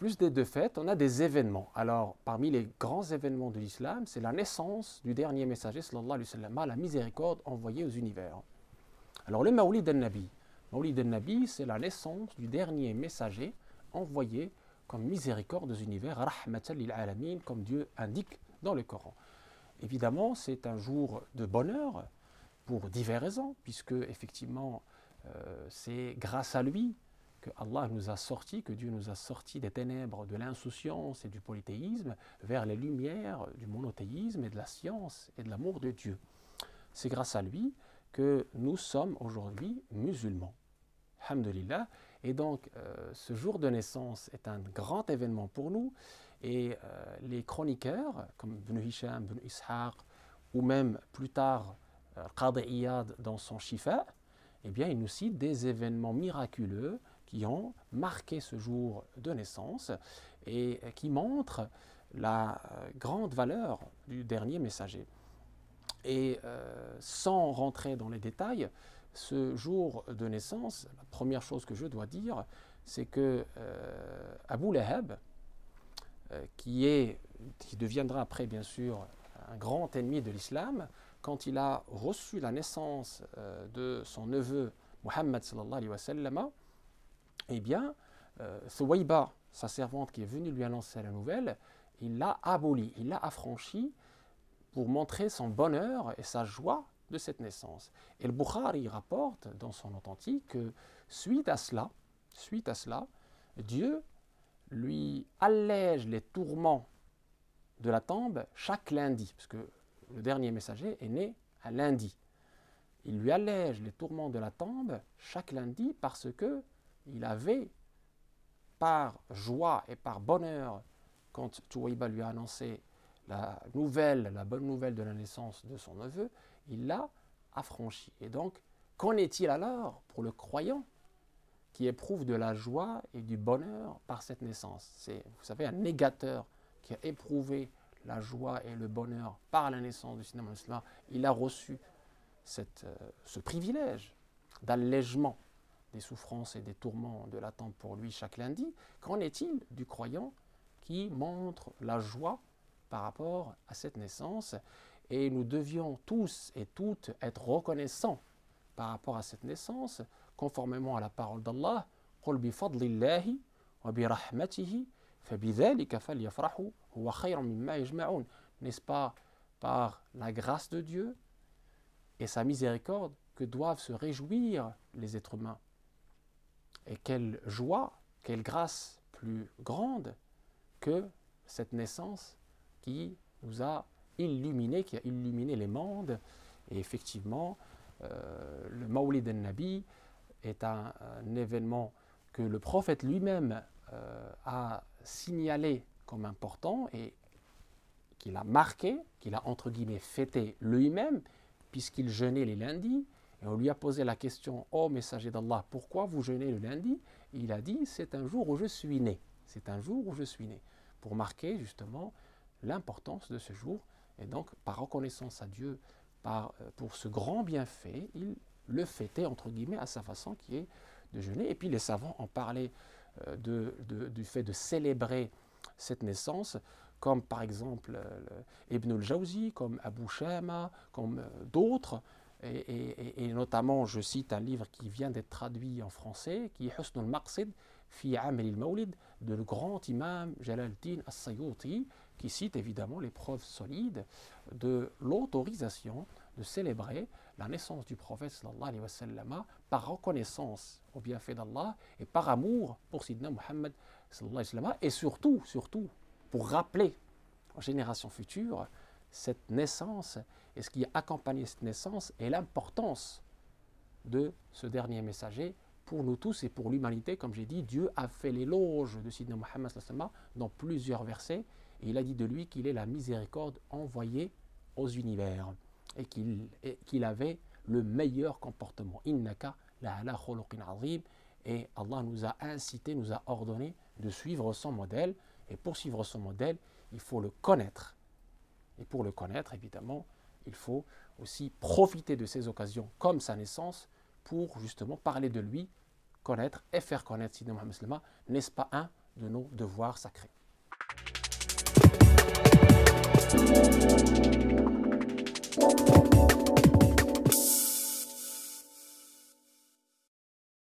plus des deux fêtes, on a des événements. Alors, parmi les grands événements de l'islam, c'est la naissance du dernier messager, sallallahu alayhi wa sallam, la miséricorde envoyée aux univers. Alors, le Mawlid al-Nabi. Mawlid al-Nabi, c'est la naissance du dernier messager envoyé comme miséricorde aux univers, rahmatan lil alamin, comme Dieu indique dans le Coran. Évidemment, c'est un jour de bonheur pour diverses raisons, puisque effectivement, c'est grâce à lui que Allah nous a sortis, que Dieu nous a sortis des ténèbres de l'insouciance et du polythéisme vers les lumières du monothéisme et de la science et de l'amour de Dieu. C'est grâce à lui que nous sommes aujourd'hui musulmans. Alhamdulillah. Et donc, ce jour de naissance est un grand événement pour nous. Et les chroniqueurs, comme Ibn Hisham, Ibn Ishaq, ou même plus tard, Qadi Iyad dans son Shifa, eh bien, ils nous citent des événements miraculeux qui ont marqué ce jour de naissance et qui montrent la grande valeur du dernier messager. Et sans rentrer dans les détails, ce jour de naissance, la première chose que je dois dire, c'est que Abu Lahab, qui deviendra après bien sûr un grand ennemi de l'islam, quand il a reçu la naissance de son neveu Muhammad sallallahu alayhi wa sallam, eh bien, Thuwayba, sa servante qui est venue lui annoncer la nouvelle, il l'a aboli, il l'a affranchi pour montrer son bonheur et sa joie de cette naissance. Et le Bukhari rapporte dans son authentique que suite à cela, Dieu lui allège les tourments de la tombe chaque lundi, parce que le dernier messager est né un lundi. Il lui allège les tourments de la tombe chaque lundi parce que il avait, par joie et par bonheur, quand Thuwayba lui a annoncé la bonne nouvelle de la naissance de son neveu, il l'a affranchi. Et donc, qu'en est-il alors pour le croyant qui éprouve de la joie et du bonheur par cette naissance? C'est, vous savez, un négateur qui a éprouvé la joie et le bonheur par la naissance du cinéma musulman, il a reçu ce privilège d'allègement des souffrances et des tourments de la tombe pour lui chaque lundi. Qu'en est-il du croyant qui montre la joie par rapport à cette naissance? Et nous devions tous et toutes être reconnaissants par rapport à cette naissance, conformément à la parole d'Allah, قُلْ بِفَضْلِ اللَّهِ وَبِرَحْمَتِهِ فَبِذَلِكَ فَلْيَفْرَحُوا هُوَ خَيْرٌ مِمَّا يَجْمَعُونَ. N'est-ce pas par la grâce de Dieu et sa miséricorde que doivent se réjouir les êtres humains? Et quelle joie, quelle grâce plus grande que cette naissance qui nous a illuminé, qui a illuminé les mondes. Et effectivement, le Mawlid al-Nabi est un événement que le prophète lui-même a signalé comme important et qu'il a marqué, qu'il a entre guillemets fêté lui-même, puisqu'il jeûnait les lundis. Et on lui a posé la question: ô messager d'Allah, pourquoi vous jeûnez le lundi? Il a dit: c'est un jour où je suis né. C'est un jour où je suis né. Pour marquer justement l'importance de ce jour. Et donc, par reconnaissance à Dieu, pour ce grand bienfait, il le fêtait entre guillemets à sa façon, qui est de jeûner. Et puis les savants en parlaient du fait de célébrer cette naissance, comme par exemple Ibn al-Jawzi, comme Abu Shama, comme d'autres. Et notamment, je cite un livre qui vient d'être traduit en français, qui est Husn al-Maqsid fi Amal al-Mawlid, de le grand imam Jalaluddin as-Sayyuti, qui cite évidemment les preuves solides de l'autorisation de célébrer la naissance du prophète sallallahu alayhi wa sallam par reconnaissance au bienfait d'Allah et par amour pour Sidna Muhammad sallallahu alayhi wa sallam, et surtout pour rappeler aux générations futures cette naissance et ce qui a accompagné cette naissance et l'importance de ce dernier messager pour nous tous et pour l'humanité. Comme j'ai dit, Dieu a fait l'éloge de Sidna Muhammad sallallahu alayhi wa sallam dans plusieurs versets, et il a dit de lui qu'il est la miséricorde envoyée aux univers et qu'il avait le meilleur comportement. Innaka la ala khuluqin azim. Et Allah nous a incité, nous a ordonné de suivre son modèle. Et pour suivre son modèle, il faut le connaître. Et pour le connaître, évidemment, il faut aussi profiter de ces occasions comme sa naissance pour justement parler de lui, connaître et faire connaître Sidna Muhammad sallallahu alayhi wa sallam. N'est-ce pas un de nos devoirs sacrés.